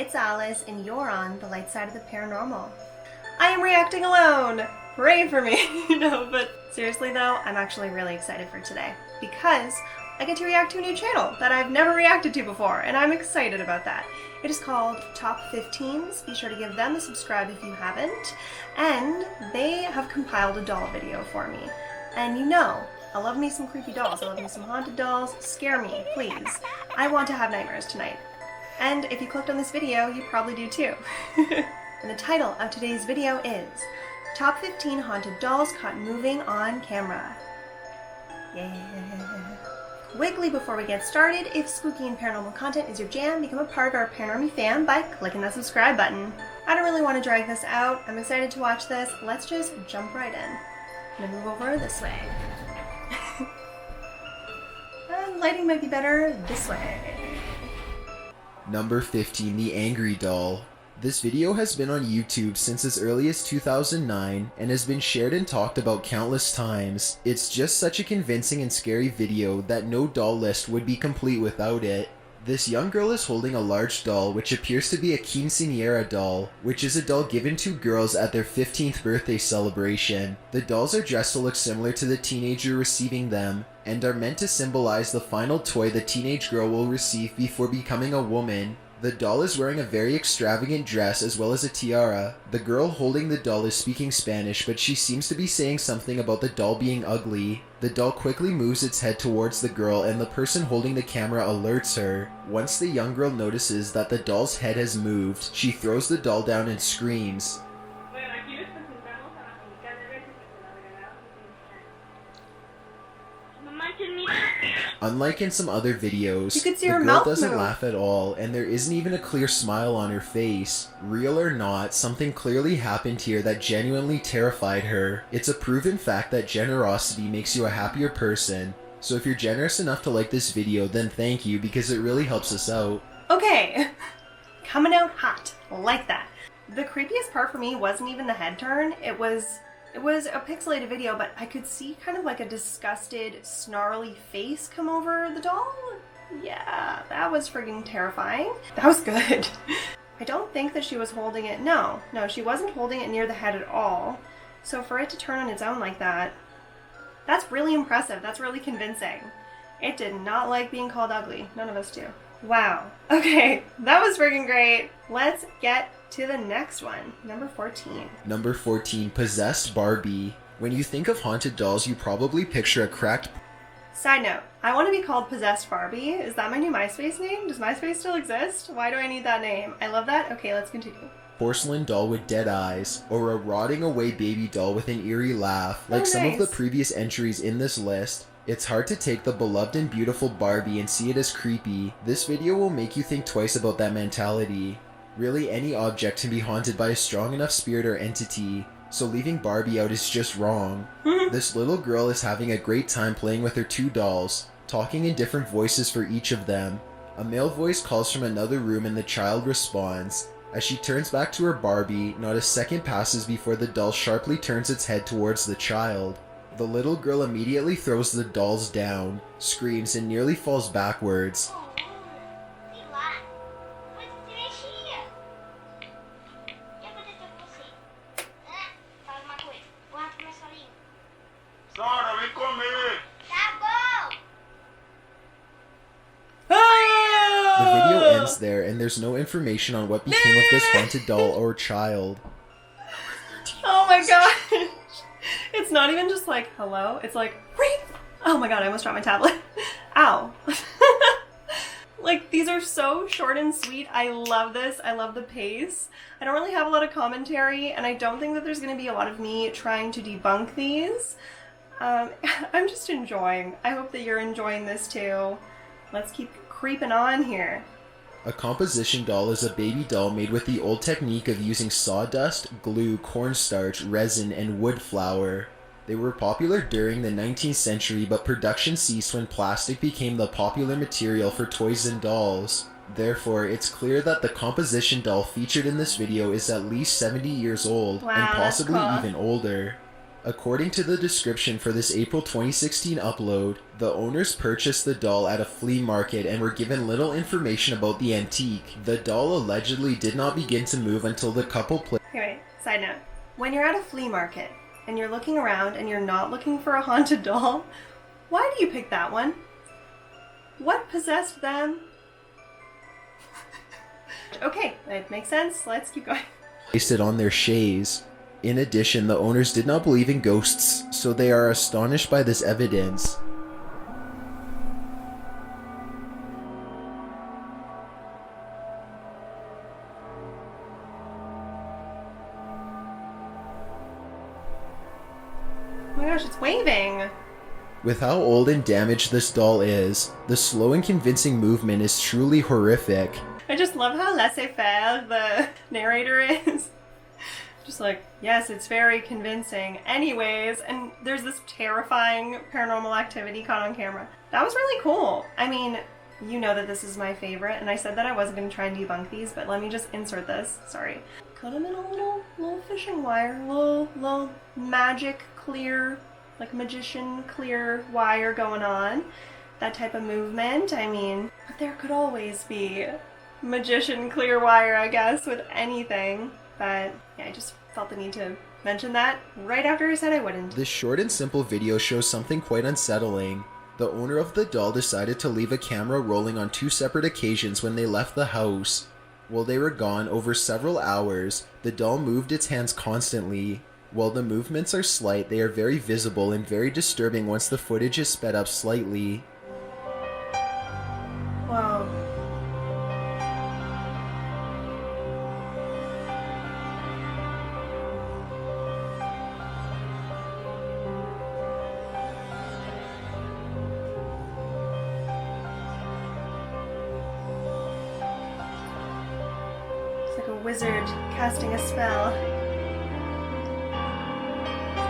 it's Alice, and you're on the light side of the paranormal. I am reacting alone! Pray for me! No, but seriously though, I'm actually really excited for today because I get to react to a new channel that I've never reacted to before, and I'm excited about that. It is called Top 15s. Be sure to give them a subscribe if you haven't. And they have compiled a doll video for me. And you know, I love me some creepy dolls. I love me some haunted dolls. Scare me, please. I want to have nightmares tonight. And if you clicked on this video, you probably do too. And the title of today's video is Top 15 Haunted Dolls Caught Moving on Camera. Yeah. Quickly before we get started, if spooky and paranormal content is your jam, become a part of our Paranormal fam by clicking that subscribe button. I don't really want to drag this out. I'm excited to watch this. Let's just jump right in. I'm gonna move over this way. Lighting might be better this way. Number 15, The Angry Doll. This video has been on YouTube since as early as 2009 and has been shared and talked about countless times. It's just such a convincing and scary video that no doll list would be complete without it. This young girl is holding a large doll which appears to be a quinceañera doll, which is a doll given to girls at their 15th birthday celebration. The dolls are dressed to look similar to the teenager receiving them, and are meant to symbolize the final toy the teenage girl will receive before becoming a woman. The doll is wearing a very extravagant dress as well as a tiara. The girl holding the doll is speaking Spanish, but she seems to be saying something about the doll being ugly. The doll quickly moves its head towards the girl and the person holding the camera alerts her. Once the young girl notices that the doll's head has moved, she throws the doll down and screams. Unlike in some other videos, the girl doesn't laugh at all, and there isn't even a clear smile on her face. Real or not, something clearly happened here that genuinely terrified her. It's a proven fact that generosity makes you a happier person, so if you're generous enough to like this video, then thank you, because it really helps us out. Okay, coming out hot, like that. The creepiest part for me wasn't even the head turn, it was a pixelated video, but I could see kind of like a disgusted, snarly face come over the doll. Yeah, that was friggin' terrifying. That was good. I don't think that she was holding it. No, she wasn't holding it near the head at all. So for it to turn on its own like that, that's really impressive. That's really convincing. It did not like being called ugly. None of us do. Wow. Okay, that was friggin' great. Let's get to the next one. Number 14. Number 14, Possessed Barbie. When you think of haunted dolls, you probably picture a cracked... Side note, I want to be called Possessed Barbie. Is that my new MySpace name? Does MySpace still exist? Why do I need that name? I love that. Okay, let's continue. Porcelain doll with dead eyes, or a rotting away baby doll with an eerie laugh. Like some of the previous entries in this list, it's hard to take the beloved and beautiful Barbie and see it as creepy. This video will make you think twice about that mentality. Really, any object can be haunted by a strong enough spirit or entity, so leaving Barbie out is just wrong. This little girl is having a great time playing with her two dolls, talking in different voices for each of them. A male voice calls from another room and the child responds. As she turns back to her Barbie, not a second passes before the doll sharply turns its head towards the child. The little girl immediately throws the dolls down, screams, and nearly falls backwards. The video ends there, and there's no information on what became of this haunted doll or child. Oh my gosh! It's not even just like, hello, it's like, ring! Oh my god, I almost dropped my tablet. Ow. Like, these are so short and sweet. I love this. I love the pace. I don't really have a lot of commentary, and I don't think that there's going to be a lot of me trying to debunk these. I'm just enjoying. I hope that you're enjoying this too. Let's keep creeping on here. A composition doll is a baby doll made with the old technique of using sawdust, glue, cornstarch, resin, and wood flour. They were popular during the 19th century, but production ceased when plastic became the popular material for toys and dolls. Therefore, it's clear that the composition doll featured in this video is at least 70 years old, and possibly even older. According to the description for this April 2016 upload, the owners purchased the doll at a flea market and were given little information about the antique. The doll allegedly did not begin to move until the couple played. Anyway, side note. When you're at a flea market and you're looking around and you're not looking for a haunted doll, why do you pick that one? What possessed them? Okay, that makes sense. Let's keep going. Placed it on their chaise. In addition, the owners did not believe in ghosts, so they are astonished by this evidence. Oh my gosh, it's waving! With how old and damaged this doll is, the slow and convincing movement is truly horrific. I just love how laissez-faire the narrator is. Just like, yes, it's very convincing. Anyways, and there's this terrifying paranormal activity caught on camera. That was really cool. I mean, you know that this is my favorite, and I said that I wasn't going to try and debunk these, but let me just insert this. Sorry. Cut them in a little fishing wire, little magic clear, like magician clear wire going on. That type of movement. I mean, but there could always be magician clear wire, I guess, with anything. But yeah, I just felt the need to mention that right after I said I wouldn't. This short and simple video shows something quite unsettling. The owner of the doll decided to leave a camera rolling on 2 separate occasions when they left the house. While they were gone over several hours, the doll moved its hands constantly. While the movements are slight, they are very visible and very disturbing once the footage is sped up slightly. Wow. It's like a wizard casting a spell.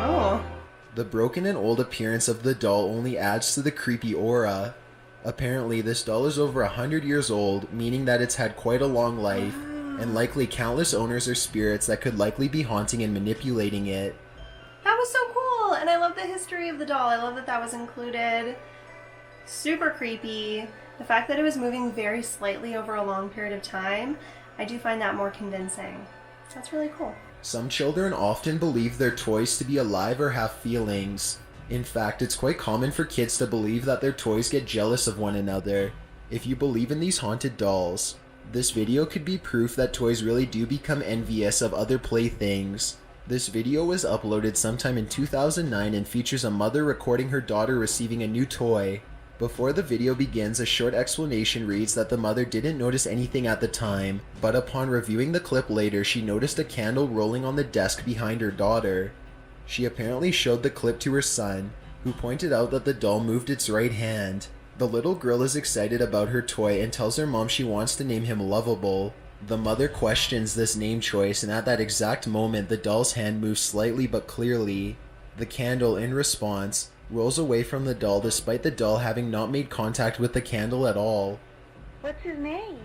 Oh. The broken and old appearance of the doll only adds to the creepy aura. Apparently, this doll is over 100 years old, meaning that it's had quite a long life, and likely countless owners or spirits that could likely be haunting and manipulating it. That was so cool, and I love the history of the doll. I love that that was included. Super creepy. The fact that it was moving very slightly over a long period of time, I do find that more convincing. That's really cool. Some children often believe their toys to be alive or have feelings. In fact, it's quite common for kids to believe that their toys get jealous of one another. If you believe in these haunted dolls, this video could be proof that toys really do become envious of other playthings. This video was uploaded sometime in 2009 and features a mother recording her daughter receiving a new toy. Before the video begins, a short explanation reads that the mother didn't notice anything at the time, but upon reviewing the clip later, she noticed a candle rolling on the desk behind her daughter. She apparently showed the clip to her son, who pointed out that the doll moved its right hand. The little girl is excited about her toy and tells her mom she wants to name him Lovable. The mother questions this name choice, and at that exact moment, the doll's hand moves slightly but clearly. The candle, in response, rolls away from the doll despite the doll having not made contact with the candle at all. What's his name?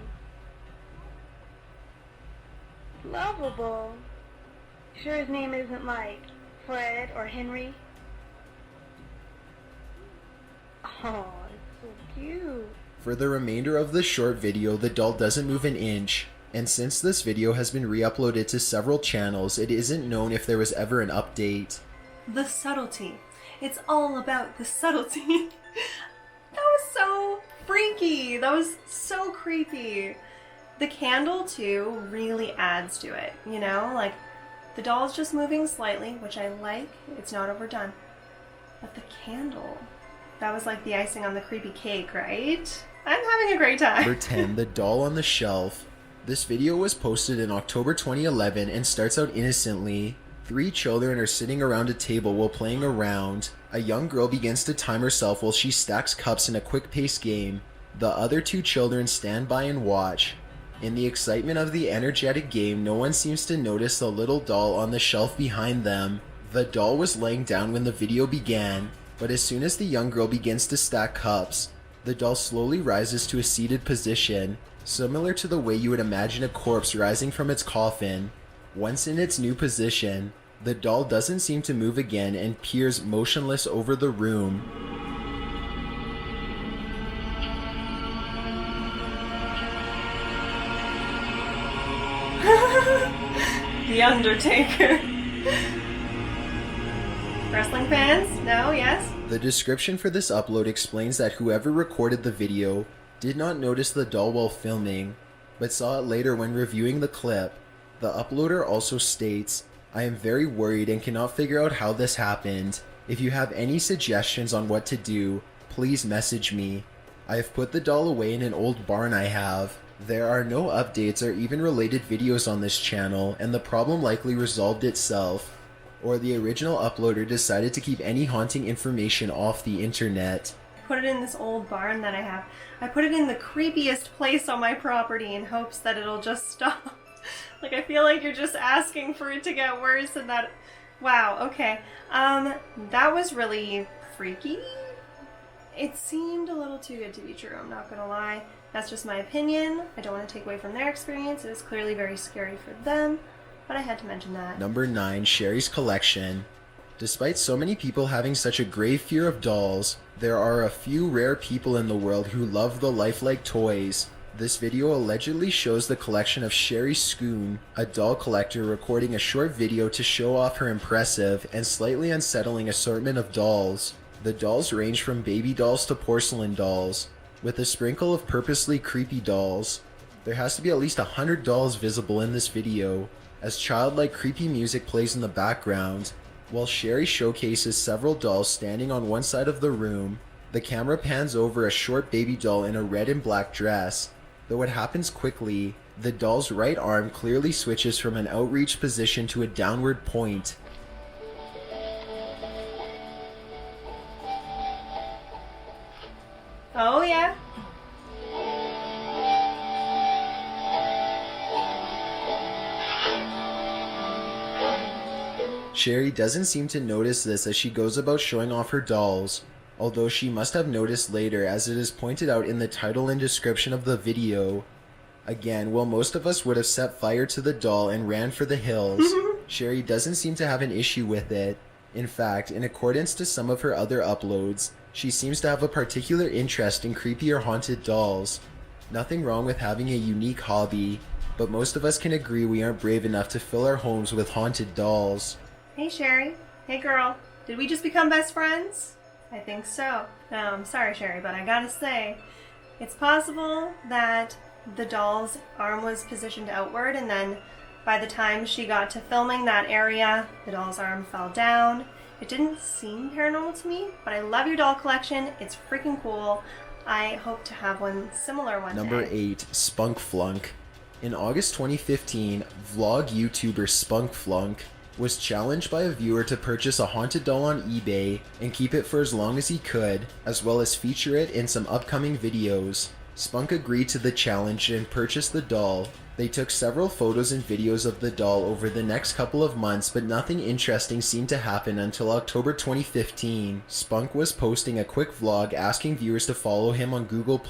Lovable. Sure his name isn't like Fred or Henry? Oh, it's so cute. For the remainder of the short video, the doll doesn't move an inch, and since this video has been re-uploaded to several channels, it isn't known if there was ever an update. The subtlety. It's all about the subtlety. That was so freaky. That was so creepy. The candle, too, really adds to it, you know? Like, the doll's just moving slightly, which I like. It's not overdone. But the candle, that was like the icing on the creepy cake, right? I'm having a great time. Number 10, the doll on the shelf. This video was posted in October 2011 and starts out innocently. 3 children are sitting around a table while playing around. A young girl begins to time herself while she stacks cups in a quick-paced game. The other 2 children stand by and watch. In the excitement of the energetic game, no one seems to notice the little doll on the shelf behind them. The doll was laying down when the video began, but as soon as the young girl begins to stack cups, the doll slowly rises to a seated position, similar to the way you would imagine a corpse rising from its coffin. Once in its new position, The doll doesn't seem to move again and peers motionless over the room. The Undertaker. Wrestling fans? No? Yes? The description for this upload explains that whoever recorded the video did not notice the doll while filming, but saw it later when reviewing the clip. The uploader also states, "I am very worried and cannot figure out how this happened. If you have any suggestions on what to do, please message me. I have put the doll away in an old barn I have. There are no updates or even related videos on this channel, and the problem likely resolved itself. Or the original uploader decided to keep any haunting information off the internet." Put it in this old barn that I have. I put it in the creepiest place on my property in hopes that it'll just stop. Like, I feel like you're just asking for it to get worse and that... Wow, okay. That was really freaky. It seemed a little too good to be true, I'm not gonna lie. That's just my opinion. I don't want to take away from their experience. It was clearly very scary for them, but I had to mention that. Number 9, Sherry's collection. Despite so many people having such a grave fear of dolls, there are a few rare people in the world who love the lifelike toys. This video allegedly shows the collection of Sherry Schoon, a doll collector, recording a short video to show off her impressive and slightly unsettling assortment of dolls. The dolls range from baby dolls to porcelain dolls, with a sprinkle of purposely creepy dolls. There has to be at least 100 dolls visible in this video, as childlike creepy music plays in the background. While Sherry showcases several dolls standing on one side of the room, the camera pans over a short baby doll in a red and black dress. Though it happens quickly, the doll's right arm clearly switches from an outreach position to a downward point. Oh yeah? Sherry doesn't seem to notice this as she goes about showing off her dolls, although she must have noticed later, as it is pointed out in the title and description of the video. Again, while most of us would have set fire to the doll and ran for the hills, Sherry doesn't seem to have an issue with it. In fact, in accordance to some of her other uploads, she seems to have a particular interest in creepy or haunted dolls. Nothing wrong with having a unique hobby, but most of us can agree we aren't brave enough to fill our homes with haunted dolls. Hey Sherry. Hey girl. Did we just become best friends? I think so. No, I'm sorry Sherry, but I gotta say, it's possible that the doll's arm was positioned outward and then by the time she got to filming that area, the doll's arm fell down. It didn't seem paranormal to me, but I love your doll collection. It's freaking cool. I hope to have one similar one Number day. 8, Spunk Flunk. In August 2015, vlog YouTuber Spunk Flunk was challenged by a viewer to purchase a haunted doll on eBay and keep it for as long as he could, as well as feature it in some upcoming videos. Spunk agreed to the challenge and purchased the doll. They took several photos and videos of the doll over the next couple of months, but nothing interesting seemed to happen until October 2015. Spunk was posting a quick vlog asking viewers to follow him on Google+.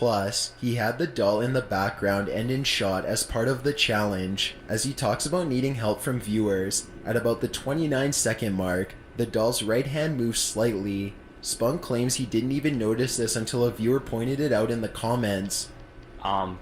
He had the doll in the background and in shot as part of the challenge. As he talks about needing help from viewers, at about the 29-second mark, the doll's right hand moves slightly. Spunk claims he didn't even notice this until a viewer pointed it out in the comments.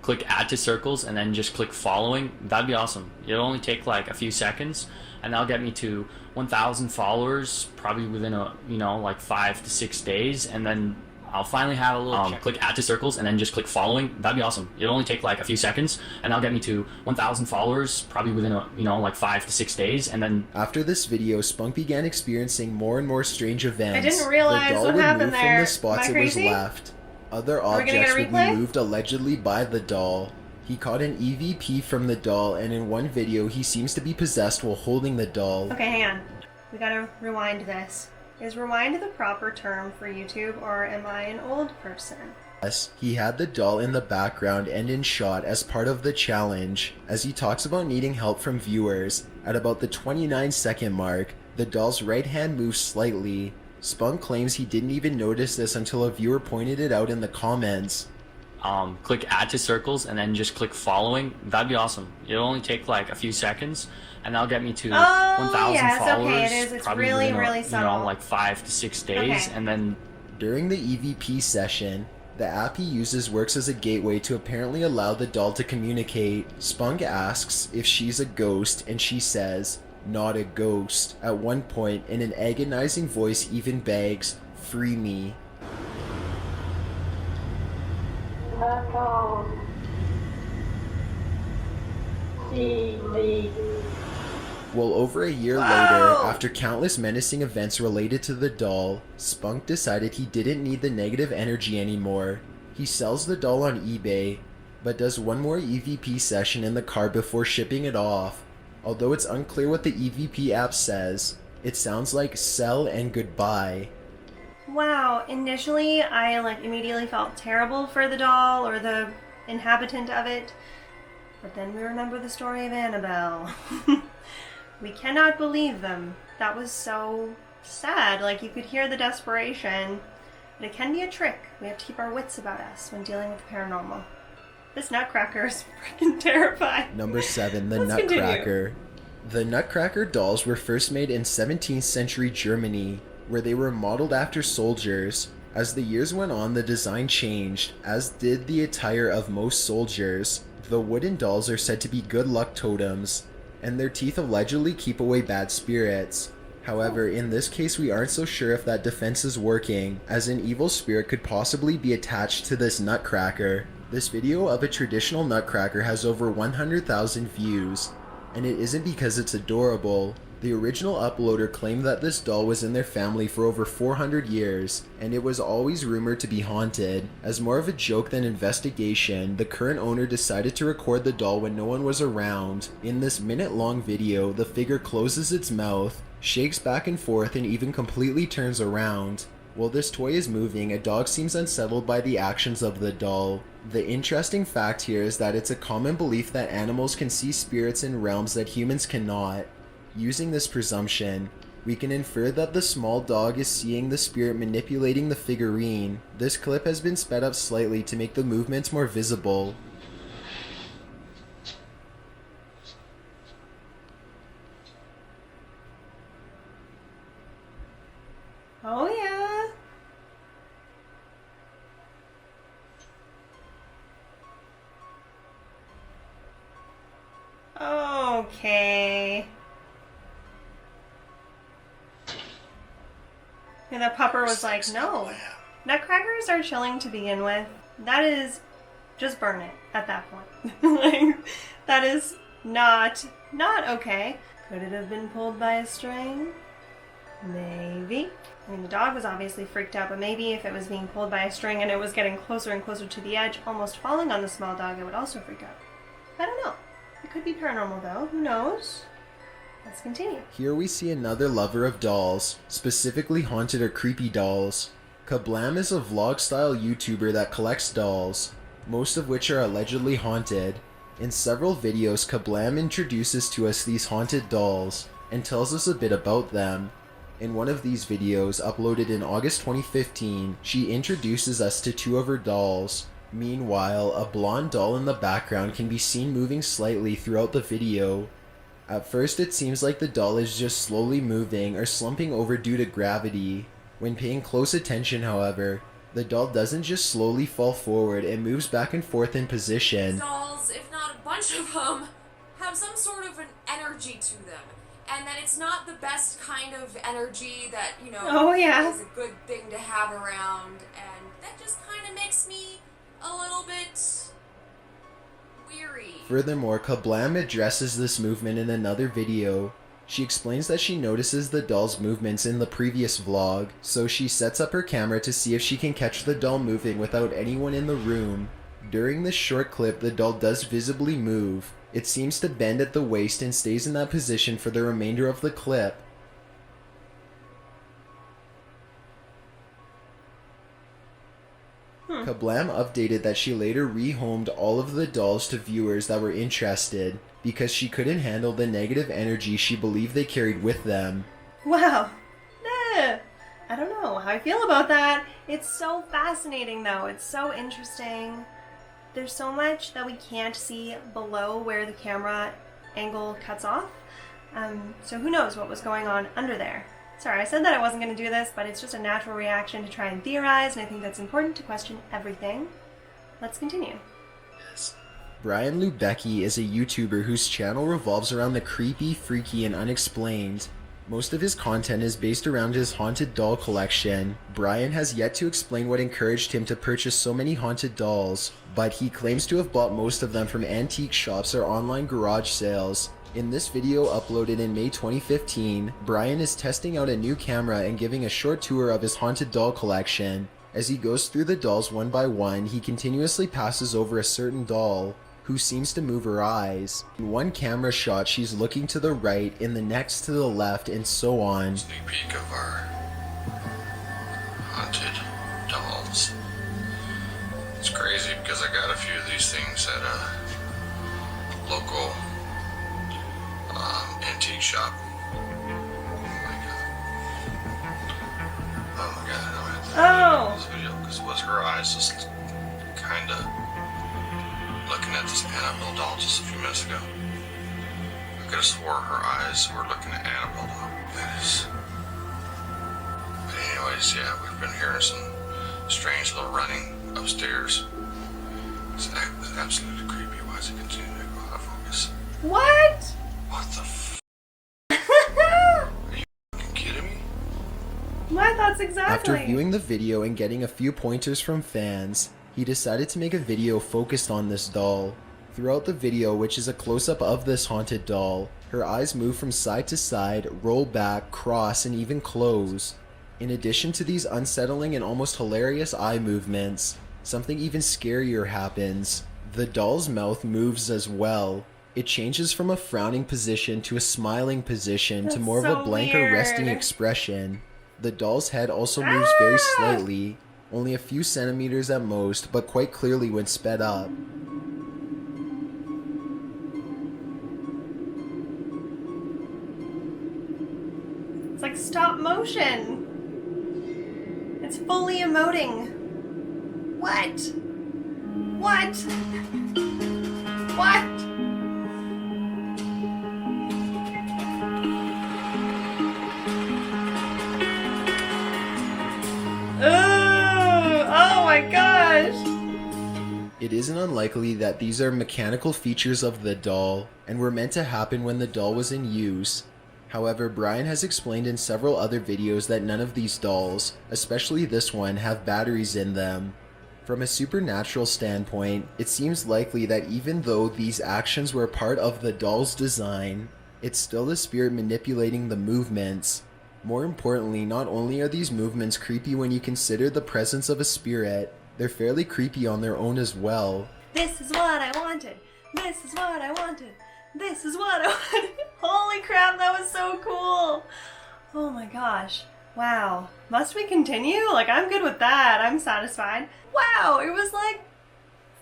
Click add to circles and then just click following. That'd be awesome. It'll only take like a few seconds and that'll get me to 1,000 followers probably within like 5 to 6 days, and then I'll finally have a little click add to circles and then just click following. That'd be awesome. It'll only take like a few seconds and that'll get me to 1,000 followers probably within like 5 to 6 days, and then After this video, Spunk began experiencing more and more strange events. I didn't realize the doll what would happened move there. from the spots Am it I was crazy? left. Other Are we gonna objects get a would be replay? moved allegedly by the doll. He caught an EVP from the doll, and in one video he seems to be possessed while holding the doll. Okay, hang on. We gotta rewind this. Is rewind the proper term for YouTube, or am I an old person? Yes, he had the doll in the background and in shot as part of the challenge. As he talks about needing help from viewers, at about the 29-second mark, the doll's right hand moves slightly. Spunk claims he didn't even notice this until a viewer pointed it out in the comments. click add to circles and then just click following. That'd be awesome. It'll only take like a few seconds, and that'll get me to 1,000 yes, followers. okay, it is. It's probably really, within really subtle. like 5 to 6 days, Okay. and then During the EVP session, the app he uses works as a gateway to apparently allow the doll to communicate. Spunk asks if she's a ghost, and she says, "Not a ghost," at one point, and an agonizing voice even begs, "Free me." Well, over a year later, after countless menacing events related to the doll, Spunk decided he didn't need the negative energy anymore. He sells the doll on eBay, but does one more EVP session in the car before shipping it off. Although it's unclear what the EVP app says, it sounds like "sell and goodbye." Wow, initially I immediately felt terrible for the doll or the inhabitant of it, but then we remember the story of Annabelle. We cannot believe them. That was so sad. You could hear the desperation, but it can be a trick. We have to keep our wits about us when dealing with the paranormal. This nutcracker is freaking terrifying. Number 7, the Let's Nutcracker. The Nutcracker dolls were first made in 17th century Germany, where they were modeled after soldiers. As the years went on, the design changed, as did the attire of most soldiers. The wooden dolls are said to be good luck totems, and their teeth allegedly keep away bad spirits. However, in this case we aren't so sure if that defense is working, as an evil spirit could possibly be attached to this nutcracker. This video of a traditional nutcracker has over 100,000 views, and it isn't because it's adorable. The original uploader claimed that this doll was in their family for over 400 years, and it was always rumored to be haunted. As more of a joke than investigation, the current owner decided to record the doll when no one was around. In this minute-long video, the figure closes its mouth, shakes back and forth, and even completely turns around. While this toy is moving, a dog seems unsettled by the actions of the doll. The interesting fact here is that it's a common belief that animals can see spirits in realms that humans cannot. Using this presumption, we can infer that the small dog is seeing the spirit manipulating the figurine. This clip has been sped up slightly to make the movements more visible. Oh yeah. Okay. And the pupper was like, no. Nutcrackers are chilling to begin with. That is, just burn it at that point. That is not okay. Could it have been pulled by a string? Maybe. I mean, the dog was obviously freaked out, but maybe if it was being pulled by a string and it was getting closer and closer to the edge, almost falling on the small dog, it would also freak out. I don't know. It could be paranormal though. Who knows? Let's continue. Here we see another lover of dolls, specifically haunted or creepy dolls. Kablam is a vlog-style YouTuber that collects dolls, most of which are allegedly haunted. In several videos, Kablam introduces to us these haunted dolls and tells us a bit about them. In one of these videos, uploaded in August 2015, she introduces us to two of her dolls. Meanwhile, a blonde doll in the background can be seen moving slightly throughout the video. At first it seems like the doll is just slowly moving or slumping over due to gravity. When paying close attention, however, the doll doesn't just slowly fall forward, it moves back and forth in position. Dolls, if not a bunch of them, have some sort of an energy to them. And that it's not the best kind of energy that, Oh, yeah. is a good thing to have around. And that just kind of makes me a little bit weary. Furthermore, Kablam addresses this movement in another video. She explains that she notices the doll's movements in the previous vlog, so she sets up her camera to see if she can catch the doll moving without anyone in the room. During this short clip, the doll does visibly move. It seems to bend at the waist and stays in that position for the remainder of the clip. Kablam updated that she later rehomed all of the dolls to viewers that were interested because she couldn't handle the negative energy she believed they carried with them. Wow. I don't know how I feel about that. It's so fascinating though. It's so interesting. there's so much that we can't see below where the camera angle cuts off. So who knows what was going on under there. Sorry, I said that I wasn't going to do this, but it's just a natural reaction to try and theorize, and I think that's important to question everything. Let's continue. Brian Lubecki is a YouTuber whose channel revolves around the creepy, freaky, and unexplained. Most of his content is based around his haunted doll collection. Brian has yet to explain what encouraged him to purchase so many haunted dolls, but he claims to have bought most of them from antique shops or online garage sales. In this video uploaded in May 2015, Brian is testing out a new camera and giving a short tour of his haunted doll collection. As he goes through the dolls one by one, he continuously passes over a certain doll, who seems to move her eyes. In one camera shot, she's looking to the right, in the next to the left, and so on. Sneak peek of our haunted dolls. It's crazy because I got a few of these things at a local antique shop. Oh my god, I don't have to Oh! this video because was her eyes just kind of looking at this Annabelle doll just a few minutes ago. I could have swore her eyes were looking at Annabelle doll. That is. But anyways, yeah, we've been hearing some strange little running upstairs. It's absolutely creepy. Why is it continuing to go out of focus? What? What the f? Are you fucking kidding me? My thoughts exactly. After viewing the video and getting a few pointers from fans, he decided to make a video focused on this doll. Throughout the video, which is a close-up of this haunted doll, her eyes move from side to side, roll back, cross, and even close. In addition to these unsettling and almost hilarious eye movements, something even scarier happens. The doll's mouth moves as well. It changes from a frowning position to a smiling position to That's more of so a blank or resting weird. expression. The doll's head also moves very slightly, only a few centimeters at most, but quite clearly when sped up. It's like stop motion. It's fully emoting. What? What? What? Oh my gosh! It isn't unlikely that these are mechanical features of the doll, and were meant to happen when the doll was in use. However, Brian has explained in several other videos that none of these dolls, especially this one, have batteries in them. From a supernatural standpoint, it seems likely that even though these actions were part of the doll's design, it's still the spirit manipulating the movements. More importantly, not only are these movements creepy when you consider the presence of a spirit, they're fairly creepy on their own as well. This is what I wanted. This is what I wanted. This is what I wanted. Holy crap, that was so cool. Oh my gosh. Wow. Must we continue? Like, I'm good with that. I'm satisfied. Wow, it was like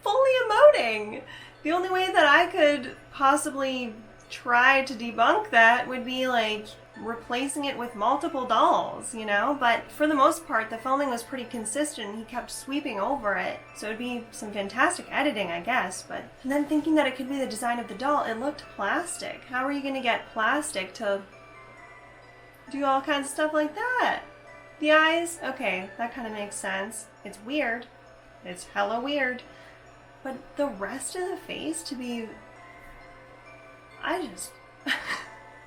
fully emoting. The only way that I could possibly try to debunk that would be like replacing it with multiple dolls, you know? But for the most part, the filming was pretty consistent. He kept sweeping over it. So it'd be some fantastic editing, I guess. But and then thinking that it could be the design of the doll, it looked plastic. How are you going to get plastic to do all kinds of stuff like that? The eyes, okay, that kind of makes sense. It's weird. It's hella weird. But the rest of the face to be... I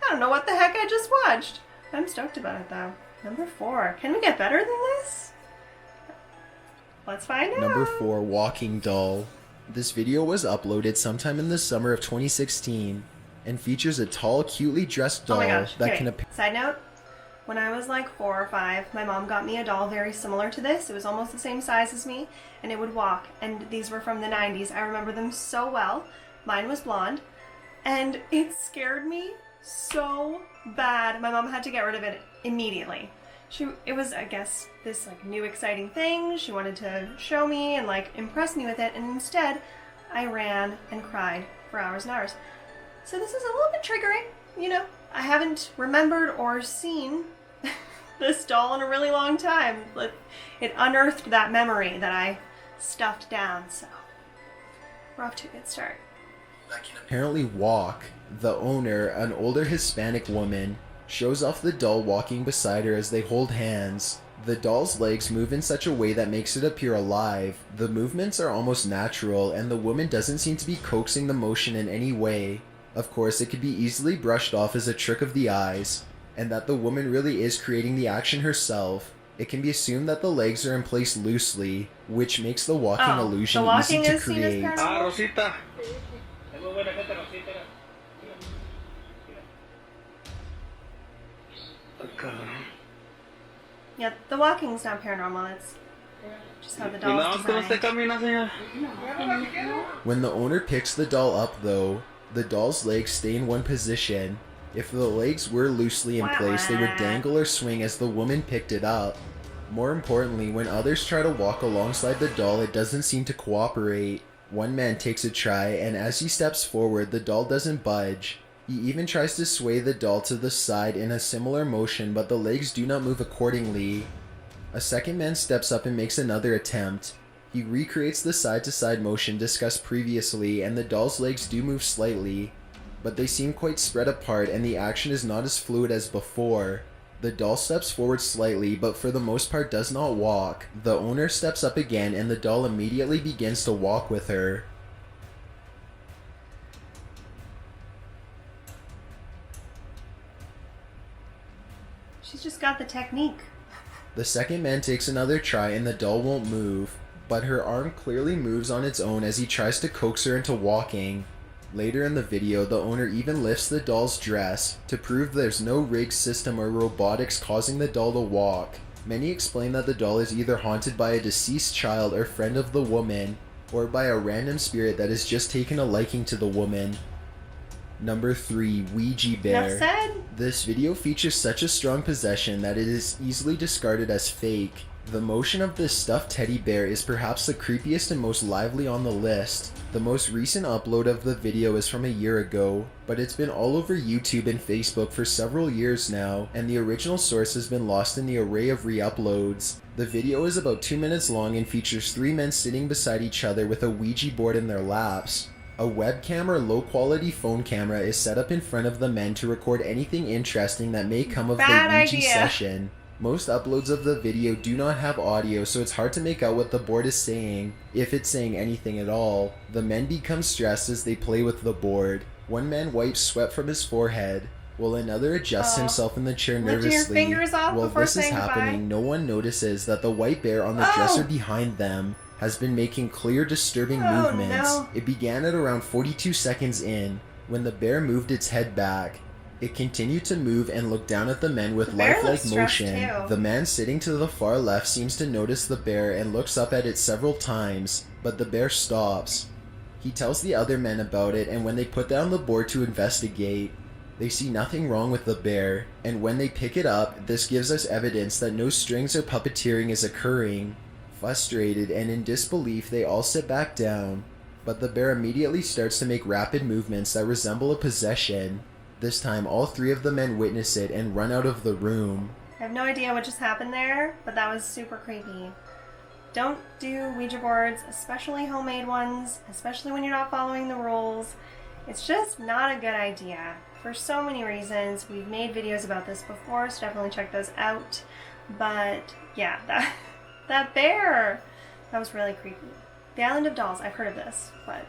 don't know what the heck I just watched. I'm stoked about it though. Number 4. Can we get better than this? Let's find out. Number 4, Walking Doll. This video was uploaded sometime in the summer of 2016 and features a tall, cutely dressed doll Oh my gosh. that Okay. can appear. Side note, when I was like 4 or 5, my mom got me a doll very similar to this. It was almost the same size as me, and it would walk. And these were from the 90s. I remember them so well. Mine was blonde, and it scared me so bad. My mom had to get rid of it immediately. It was, I guess, this like new exciting thing. She wanted to show me and like impress me with it, and instead, I ran and cried for hours and hours. So this is a little bit triggering, you know. I haven't remembered or seen this doll in a really long time. It unearthed that memory that I stuffed down, so We're off to a good start. That can apparently walk. The owner, an older Hispanic woman, shows off the doll walking beside her as they hold hands. The doll's legs move in such a way that makes it appear alive. The movements are almost natural, and the woman doesn't seem to be coaxing the motion in any way. Of course, it could be easily brushed off as a trick of the eyes, and that the woman really is creating the action herself. It can be assumed that the legs are in place loosely, which makes the walking illusion the walking easy to is seen as create. paranormal? Rosita. Yeah, the walking's not paranormal. It's just how the doll's designed. When the owner picks the doll up though, the doll's legs stay in one position. If the legs were loosely in place, they would dangle or swing as the woman picked it up. More importantly, when others try to walk alongside the doll, it doesn't seem to cooperate. One man takes a try, and as he steps forward, the doll doesn't budge. He even tries to sway the doll to the side in a similar motion, but the legs do not move accordingly. A second man steps up and makes another attempt. He recreates the side-to-side motion discussed previously, and the doll's legs do move slightly, but they seem quite spread apart and the action is not as fluid as before. The doll steps forward slightly, but for the most part does not walk. The owner steps up again and the doll immediately begins to walk with her. She's just got the technique. The second man takes another try and the doll won't move, but her arm clearly moves on its own as he tries to coax her into walking. Later in the video, the owner even lifts the doll's dress to prove there's no rigged system or robotics causing the doll to walk. Many explain that the doll is either haunted by a deceased child or friend of the woman, or by a random spirit that has just taken a liking to the woman. Number 3. Ouija Bear. Enough said. This video features such a strong possession that it is easily discarded as fake. The motion of this stuffed teddy bear is perhaps the creepiest and most lively on the list. The most recent upload of the video is from a year ago, but it's been all over YouTube and Facebook for several years now, and the original source has been lost in the array of re-uploads. The video is about 2 minutes long and features 3 men sitting beside each other with a Ouija board in their laps. A webcam or low-quality phone camera is set up in front of the men to record anything interesting that may come of the Ouija session. Most uploads of the video do not have audio, so it's hard to make out what the board is saying, if it's saying anything at all. The men become stressed as they play with the board. One man wipes sweat from his forehead, while another adjusts himself in the chair nervously. Your fingers off While before this is happening, no one notices that the white bear on the dresser behind them has been making clear, disturbing movements. No. It began at around 42 seconds in, when the bear moved its head back. It continued to move and look down at the men with lifelike motion. The man sitting to the far left seems to notice the bear and looks up at it several times, but the bear stops. He tells the other men about it, and when they put down the board to investigate, they see nothing wrong with the bear, and when they pick it up, this gives us evidence that no strings or puppeteering is occurring. Frustrated and in disbelief, they all sit back down, but the bear immediately starts to make rapid movements that resemble a possession. This time, all 3 of the men witness it and run out of the room. I have no idea what just happened there, but that was super creepy. Don't do Ouija boards, especially homemade ones, especially when you're not following the rules. It's just not a good idea. For so many reasons. We've made videos about this before, so definitely check those out. But yeah, that bear, that was really creepy. The Island of Dolls, I've heard of this, but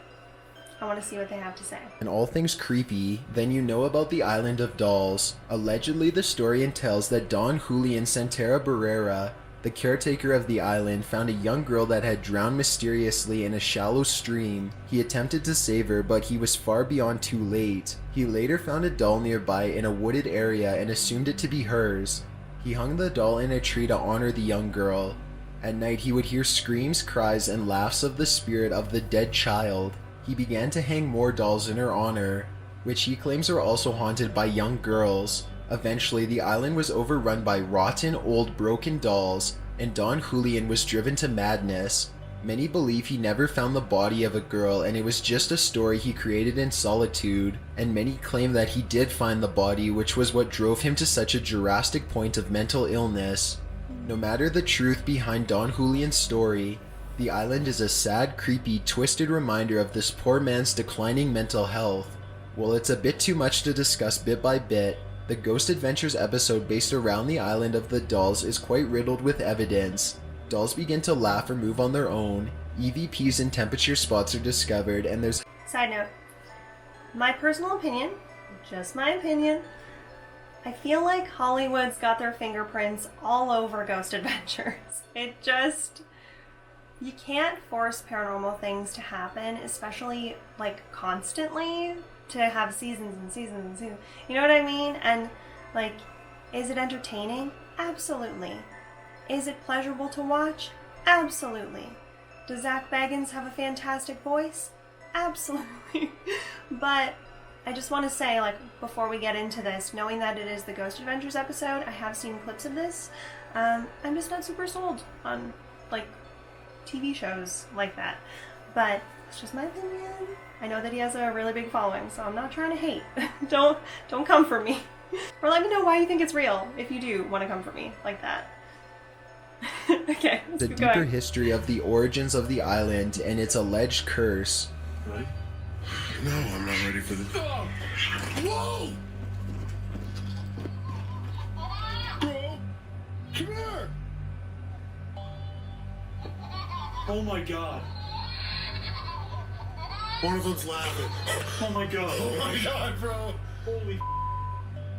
I want to see what they have to say. And all things creepy, then you know about the Island of Dolls. Allegedly, the story entails that Don Julian Santera Barrera, the caretaker of the island, found a young girl that had drowned mysteriously in a shallow stream. He attempted to save her, but he was far beyond too late. He later found a doll nearby in a wooded area and assumed it to be hers. He hung the doll in a tree to honor the young girl. At night, he would hear screams, cries, and laughs of the spirit of the dead child. He began to hang more dolls in her honor, which he claims were also haunted by young girls. Eventually, the island was overrun by rotten, old, broken dolls, and Don Julian was driven to madness. Many believe he never found the body of a girl and it was just a story he created in solitude, and many claim that he did find the body, which was what drove him to such a drastic point of mental illness. No matter the truth behind Don Julian's story, The island is a sad, creepy, twisted reminder of this poor man's declining mental health. While it's a bit too much to discuss bit by bit, the Ghost Adventures episode based around the island of the dolls is quite riddled with evidence. Dolls begin to laugh or move on their own, EVPs and temperature spots are discovered, and there's... Side note, my personal opinion, just my opinion, I feel like Hollywood's got their fingerprints all over Ghost Adventures. It just... You can't force paranormal things to happen, especially, like, constantly, to have seasons and seasons and seasons. You know what I mean? And, like, is it entertaining? Absolutely. Is it pleasurable to watch? Absolutely. Does Zach Baggins have a fantastic voice? Absolutely. But I just want to say, like, before we get into this, knowing that it is the Ghost Adventures episode, I have seen clips of this. I'm just not super sold on, like, TV shows like that. But it's just my opinion. I know that he has a really big following, so I'm not trying to hate. Don't come for me. Or let me know why you think it's real, if you do want to come for me like that. Okay, let's the keep deeper going. history of the origins of the island and its alleged curse. Ready? No, I'm not ready for this. Whoa! Bro, come here! Oh my god. One of them's laughing. Oh my god. Oh my god, bro. Holy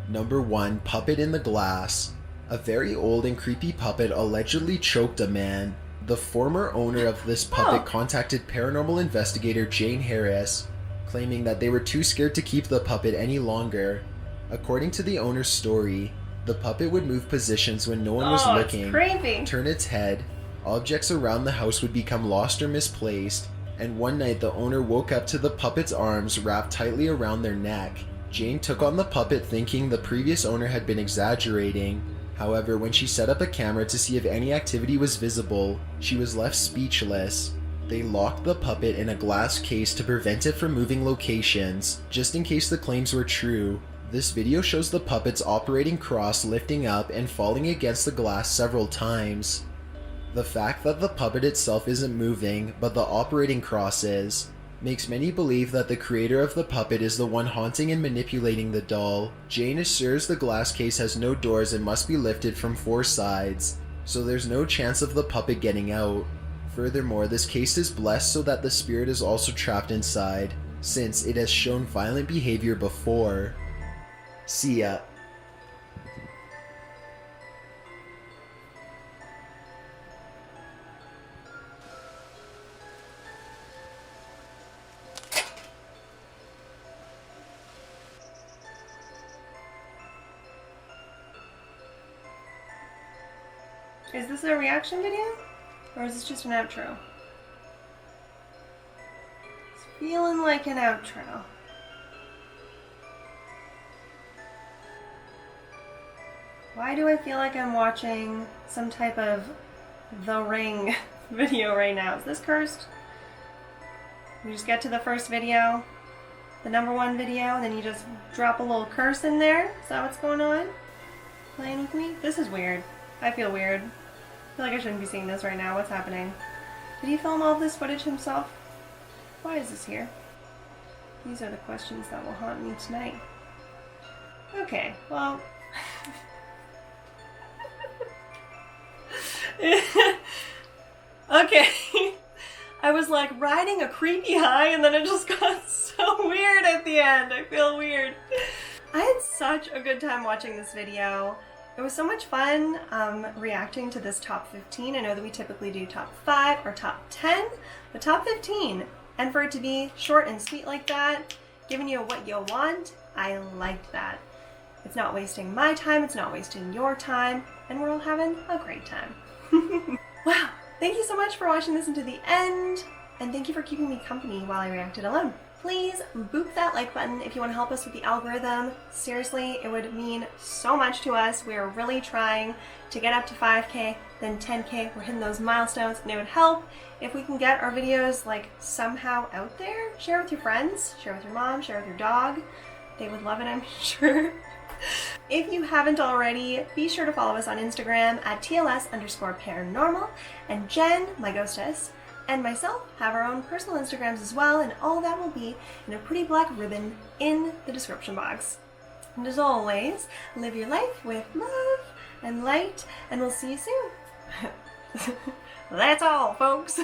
Number 1, Puppet in the Glass. A very old and creepy puppet allegedly choked a man. The former owner of this puppet contacted paranormal investigator Jane Harris, claiming that they were too scared to keep the puppet any longer. According to the owner's story, the puppet would move positions when no one was looking, it's creepy. turn its head, objects around the house would become lost or misplaced, and one night the owner woke up to the puppet's arms wrapped tightly around their neck. Jane took on the puppet thinking the previous owner had been exaggerating. However, when she set up a camera to see if any activity was visible, she was left speechless. They locked the puppet in a glass case to prevent it from moving locations, just in case the claims were true. This video shows the puppet's operating cross lifting up and falling against the glass several times. The fact that the puppet itself isn't moving, but the operating cross is, makes many believe that the creator of the puppet is the one haunting and manipulating the doll. Jane assures the glass case has no doors and must be lifted from 4 sides, so there's no chance of the puppet getting out. Furthermore, this case is blessed so that the spirit is also trapped inside, since it has shown violent behavior before. See ya. Is this a reaction video? Or is this just an outro? It's feeling like an outro. Why do I feel like I'm watching some type of The Ring video right now? Is this cursed? You just get to the first video, the #1 video, and then you just drop a little curse in there? Is that what's going on? Playing with me? This is weird. I feel weird. I feel like I shouldn't be seeing this right now. What's happening? Did he film all this footage himself? Why is this here? These are the questions that will haunt me tonight. Okay, well... Okay. I was like riding a creepy high and then it just got so weird at the end. I feel weird. I had such a good time watching this video. It was so much fun reacting to this top 15. I know that we typically do top 5 or top 10, but top 15. And for it to be short and sweet like that, giving you what you want, I liked that. It's not wasting my time, it's not wasting your time, and we're all having a great time. Wow, thank you so much for watching this until the end, and thank you for keeping me company while I reacted alone. Please boop that like button if you want to help us with the algorithm. Seriously, it would mean so much to us. We're really trying to get up to 5K, then 10K. We're hitting those milestones, and it would help if we can get our videos like somehow out there. Share with your friends, share with your mom, share with your dog. They would love it, I'm sure. If you haven't already, be sure to follow us on Instagram at TLS_paranormal, and Jen, my ghostess, and myself have our own personal Instagrams as well, and all that will be in a pretty black ribbon in the description box. And as always, live your life with love and light, and we'll see you soon. That's all, folks.